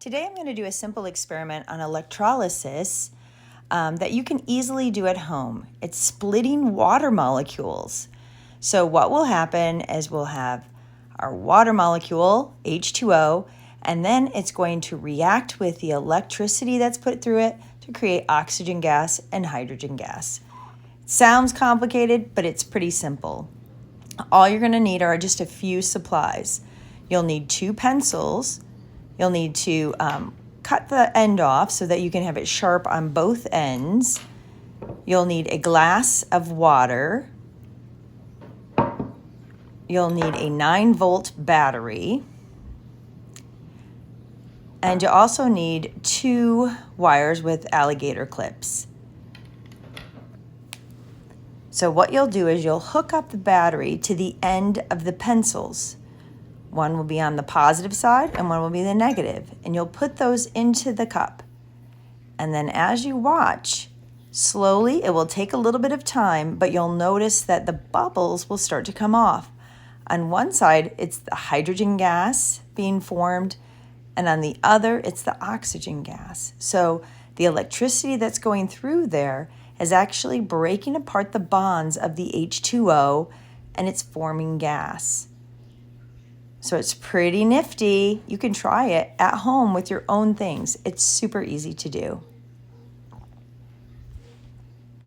Today I'm going to do a simple experiment on electrolysis that you can easily do at home. It's splitting water molecules. So what will happen is we'll have our water molecule, H2O, and then it's going to react with the electricity that's put through it to create oxygen gas and hydrogen gas. It sounds complicated, but it's pretty simple. All you're going to need are just a few supplies. You'll need 2 pencils. You'll need to cut the end off so that you can have it sharp on both ends. You'll need a glass of water. You'll need a 9-volt battery. And you also need 2 wires with alligator clips. So what you'll do is you'll hook up the battery to the end of the pencils. One will be on the positive side and one will be the negative. And you'll put those into the cup. And then as you watch, slowly, it will take a little bit of time, but you'll notice that the bubbles will start to come off. On one side, it's the hydrogen gas being formed, and on the other, it's the oxygen gas. So the electricity that's going through there is actually breaking apart the bonds of the H2O, and it's forming gas. So it's pretty nifty. You can try it at home with your own things. It's super easy to do.